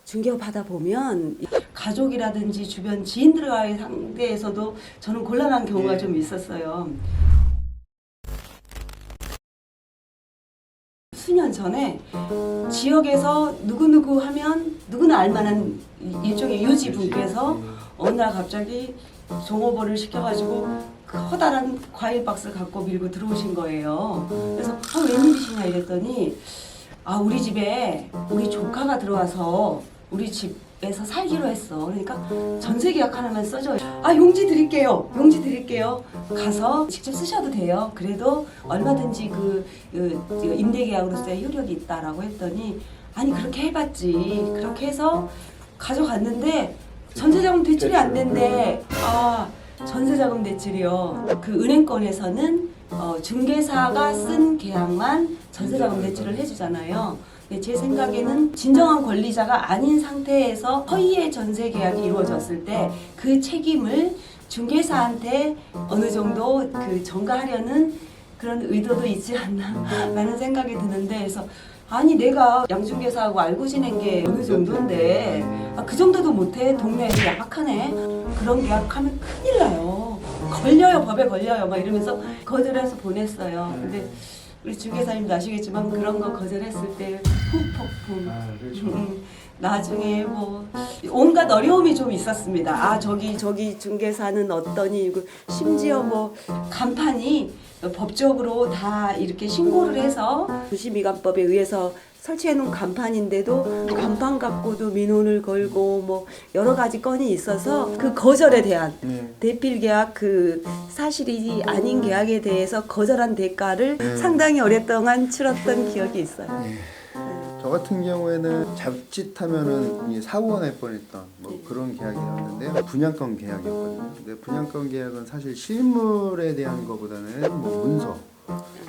중개업 하다 보면 가족이라든지 주변 지인들과의 상대에서도 저는 곤란한 경우가 좀 있었어요. 수년 전에 지역에서 누구누구 하면 누구나 알만한 일종의 유지분께서 어느 날 갑자기 종업원을 시켜가지고 커다란 과일 박스를 갖고 밀고 들어오신 거예요. 그래서 웬일이시냐 이랬더니 우리 집에 우리 조카가 들어와서 우리 집에서 살기로 했어. 그러니까 전세 계약 하나만 써줘요. 용지 드릴게요. 용지 드릴게요. 가서 직접 쓰셔도 돼요. 그래도 얼마든지 그 임대 계약으로서의 효력이 있다라고 했더니 아니 그렇게 해봤지. 그렇게 해서 가져갔는데 전세자금 대출이 안 된대. 전세자금 대출이요. 그 은행권에서는 중개사가 쓴 계약만 전세자금 대출을 해주잖아요. 근데 제 생각에는 진정한 권리자가 아닌 상태에서 허위의 전세 계약이 이루어졌을 때 그 책임을 중개사한테 어느 정도 그 전가하려는 그런 의도도 있지 않나라는 생각이 드는데, 그래서 아니 내가 양중개사하고 알고 지낸 게 어느 정도인데 그 정도도 못해? 동네에서 야박하네? 그런 계약하면 큰일 나요. 걸려요. 법에 걸려요. 막 이러면서 거절해서 보냈어요. 근데 우리 중개사님도 아시겠지만 그런 거 거절했을 때 후폭풍. 그렇죠. 나중에 뭐 온갖 어려움이 좀 있었습니다. 저기 중개사는 어떠니? 심지어 뭐 간판이 법적으로 다 이렇게 신고를 해서 도시미관법에 의해서 설치해놓은 간판인데도 간판 갖고도 민원을 걸고 뭐 여러 가지 건이 있어서 그 거절에 대한 대필 계약 그 사실이 아닌 계약에 대해서 거절한 대가를 상당히 오랫동안 치렀던 기억이 있어요. 저 같은 경우에는 자칫하면은 이 사고가 날 뻔했던 뭐 그런 계약이었는데요. 분양권 계약이었거든요. 근데 분양권 계약은 사실 실물에 대한 것보다는 뭐 문서.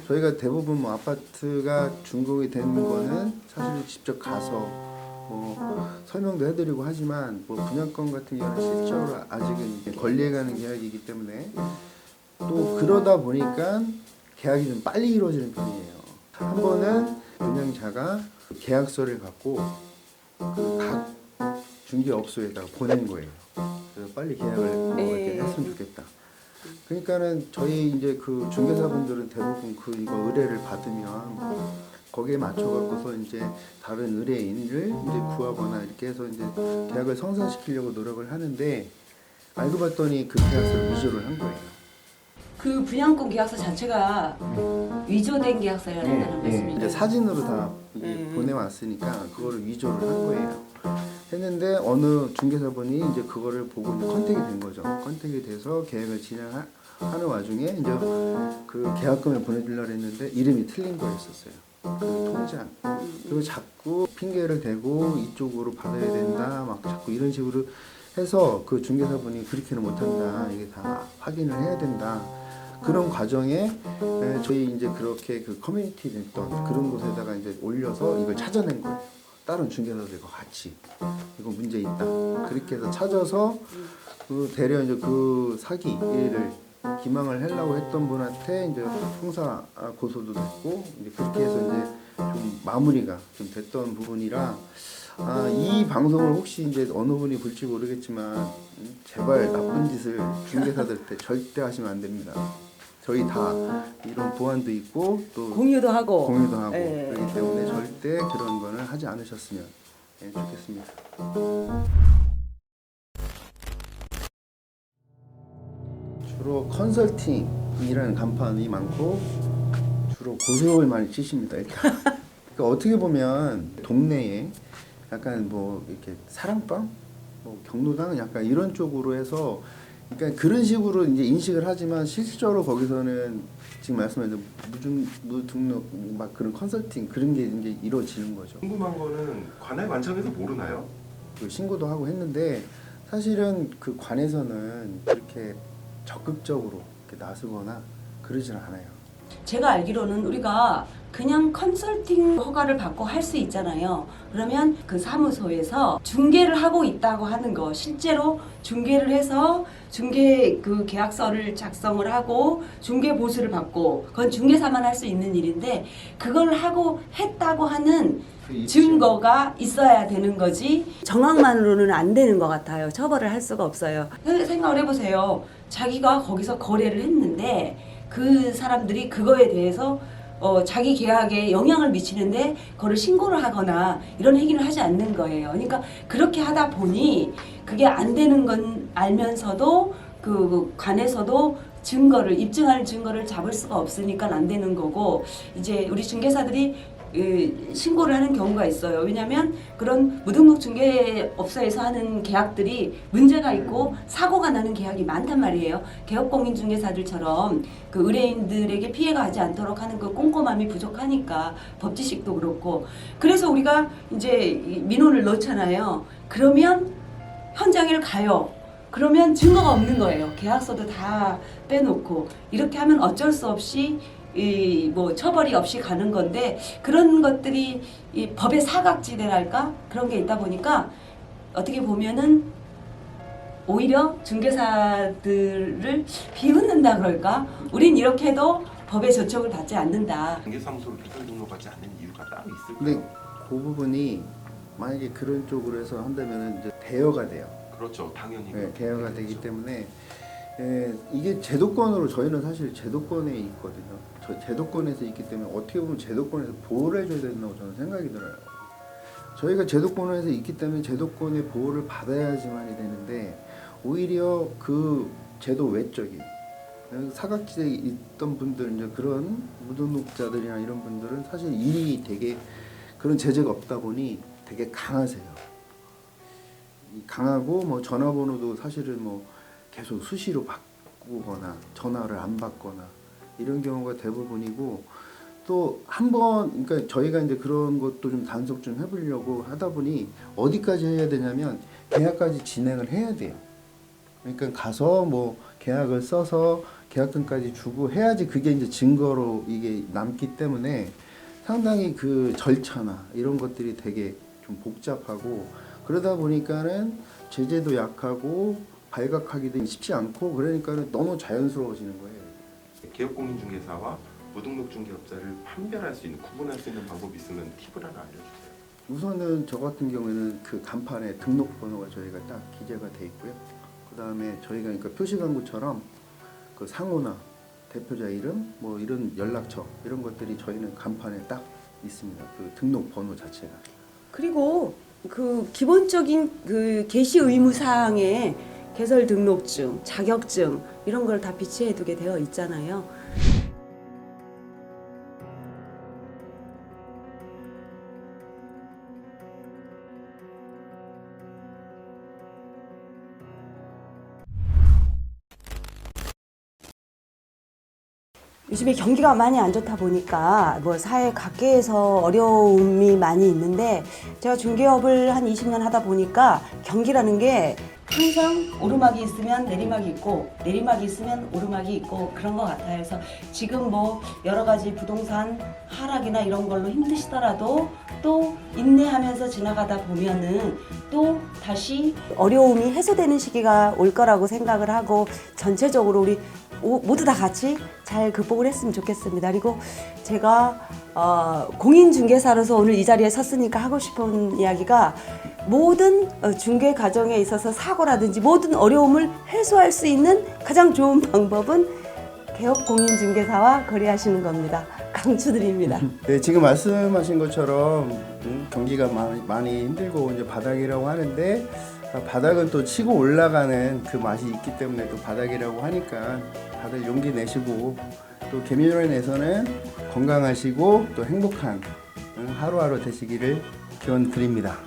저희가 대부분 뭐 아파트가 준공이 되는 거는 사실 직접 가서 뭐 설명도 해드리고 하지만 뭐 분양권 같은 경우는 실제로 아직은 권리해가는 계약이기 때문에 또 그러다 보니까 계약이 좀 빨리 이루어지는 편이에요. 한 번은 분양자가 계약서를 갖고 각 중개업소에다가 보낸 거예요. 그래서 빨리 계약을 이렇게 했으면 좋겠다. 그러니까는 저희 이제 그 중개사분들은 대부분 이거 의뢰를 받으면 거기에 맞춰갖고서 이제 다른 의뢰인을 이제 구하거나 이렇게 해서 이제 계약을 성사시키려고 노력을 하는데 알고 봤더니 그 계약서를 위조를 한 거예요. 그 분양권 계약서 자체가 위조된 계약서여야 된다는 말씀이죠. 이제 사진으로 다 보내왔으니까 그거를 위조를 한 거예요. 했는데 어느 중개사분이 이제 그거를 보고 이제 컨택이 된 거죠. 컨택이 돼서 계약을 진행하는 와중에 이제 그 계약금을 보내주려고 했는데 이름이 틀린 거였었어요. 그 통장. 그리고 자꾸 핑계를 대고 이쪽으로 받아야 된다. 막 자꾸 이런 식으로 해서 그 중개사분이 그렇게는 못한다. 이게 다 확인을 해야 된다. 그런 과정에 저희 이제 그렇게 그 커뮤니티 됐던 그런 곳에다가 이제 올려서 이걸 찾아낸 거예요. 다른 중개사들과 같이 이거 문제 있다. 그렇게 해서 찾아서 그 대려 이제 그 사기를 기망을 하려고 했던 분한테 이제 형사 고소도 됐고 이제 그렇게 해서 이제 좀 마무리가 좀 됐던 부분이라 이 방송을 혹시 이제 어느 분이 볼지 모르겠지만 제발 나쁜 짓을 중개사들한테 절대 하시면 안 됩니다. 저희 다 이런 보안도 있고 또 공유도 하고 그렇기 때문에 절대 그런 거는 하지 않으셨으면 좋겠습니다. 주로 컨설팅이라는 간판이 많고 주로 고소를 많이 치십니다. 그러니까 어떻게 보면 동네에 약간 뭐 이렇게 사랑방, 뭐 경로당 약간 이런 쪽으로 해서 그러니까 그런 식으로 이제 인식을 하지만 실질적으로 거기서는 지금 말씀하신 무등록 막 그런 컨설팅 그런 게 이제 이루어지는 거죠. 궁금한 거는 관할 관청에서 모르나요? 그 신고도 하고 했는데 사실은 그 관에서는 그렇게 적극적으로 이렇게 나서거나 그러지는 않아요. 제가 알기로는 우리가 그냥 컨설팅 허가를 받고 할 수 있잖아요. 그러면 그 사무소에서 중개를 하고 있다고 하는 거, 실제로 중개를 해서 중개 그 계약서를 작성을 하고 중개 보수를 받고, 그건 중개사만 할 수 있는 일인데 그걸 하고 했다고 하는 증거가 있어야 되는 거지, 정황만으로는 안 되는 것 같아요. 처벌을 할 수가 없어요. 생각을 해보세요. 자기가 거기서 거래를 했는데 그 사람들이 그거에 대해서 자기 계약에 영향을 미치는데 그거를 신고를 하거나 이런 행위를 하지 않는 거예요. 그러니까 그렇게 하다 보니 그게 안 되는 건 알면서도 그 관에서도 증거를, 입증할 증거를 잡을 수가 없으니까 안 되는 거고, 이제 우리 중개사들이 신고를 하는 경우가 있어요. 왜냐하면 그런 무등록 중개업소에서 하는 계약들이 문제가 있고 사고가 나는 계약이 많단 말이에요. 개업공인중개사들처럼 그 의뢰인들에게 피해가 가지 않도록 하는 그 꼼꼼함이 부족하니까, 법지식도 그렇고. 그래서 우리가 이제 민원을 넣잖아요. 그러면 현장에 가요. 그러면 증거가 없는 거예요. 계약서도 다 빼놓고. 이렇게 하면 어쩔 수 없이 뭐 처벌이 없이 가는 건데, 그런 것들이 이 법의 사각지대랄까 그런 게 있다 보니까 어떻게 보면은 오히려 중개사들을 비웃는다 그럴까? 우린 이렇게 해도 법의 저촉을 받지 않는다. 중개사무소를 개설 등록하지 않는 이유가 따로 있을까요? 근데 그 부분이 만약에 그런 쪽으로 해서 한다면 이제 대여가 돼요. 그렇죠, 당연히. 네, 대여가 그렇게 되기 되죠. 때문에 이게 제도권으로, 저희는 사실 제도권에 있거든요. 저 제도권에서 있기 때문에 어떻게 보면 제도권에서 보호를 해줘야 된다고 저는 생각이 들어요. 저희가 제도권에서 있기 때문에 제도권의 보호를 받아야지만이 되는데, 오히려 그 제도 외적인 사각지대에 있던 분들, 이제 그런 무등록자들이나 이런 분들은 사실 일이 되게 그런 제재가 없다 보니 되게 강하세요. 강하고 뭐 전화번호도 사실은 뭐 계속 수시로 바꾸거나 전화를 안 받거나 이런 경우가 대부분이고, 또 한 번, 그러니까 저희가 이제 그런 것도 좀 단속 좀 해보려고 하다 보니 어디까지 해야 되냐면 계약까지 진행을 해야 돼요. 그러니까 가서 뭐 계약을 써서 계약금까지 주고 해야지 그게 이제 증거로 이게 남기 때문에 상당히 그 절차나 이런 것들이 되게 좀 복잡하고, 그러다 보니까는 제재도 약하고 발각하기도 쉽지 않고, 그러니까는 너무 자연스러워지는 거예요. 개업공인중개사와 무등록중개업자를 판별할 수 있는, 구분할 수 있는 방법이 있으면 팁을 하나 알려주세요. 우선은 저 같은 경우에는 그 간판에 등록번호가 저희가 딱 기재가 돼 있고요. 그 다음에 저희가 그러니까 표시광고처럼 그 상호나 대표자 이름, 뭐 이런 연락처 이런 것들이 저희는 간판에 딱 있습니다. 그 등록번호 자체가. 그리고 그 기본적인 그 게시 의무 사항에 개설 등록증, 자격증 이런 걸 다 비치해 두게 되어 있잖아요. 요즘에 경기가 많이 안 좋다 보니까 뭐 사회 각계에서 어려움이 많이 있는데, 제가 중개업을 한 20년 하다 보니까 경기라는 게 항상 오르막이 있으면 내리막이 있고 내리막이 있으면 오르막이 있고 그런 것 같아요. 그래서 지금 뭐 여러 가지 부동산 하락이나 이런 걸로 힘드시더라도 또 인내하면서 지나가다 보면은 또 다시 어려움이 해소되는 시기가 올 거라고 생각을 하고, 전체적으로 우리 모두 다 같이 잘 극복을 했으면 좋겠습니다. 그리고 제가 공인중개사로서 오늘 이 자리에 섰으니까 하고 싶은 이야기가, 모든 중개 과정에 있어서 사고라든지 모든 어려움을 해소할 수 있는 가장 좋은 방법은 개업공인중개사와 거래하시는 겁니다. 강추드립니다. 네, 지금 말씀하신 것처럼 경기가 많이 힘들고 이제 바닥이라고 하는데, 바닥은 또 치고 올라가는 그 맛이 있기 때문에 또 바닥이라고 하니까 다들 용기 내시고, 또 개미로인에서는 건강하시고 또 행복한 하루하루 되시기를 기원 드립니다.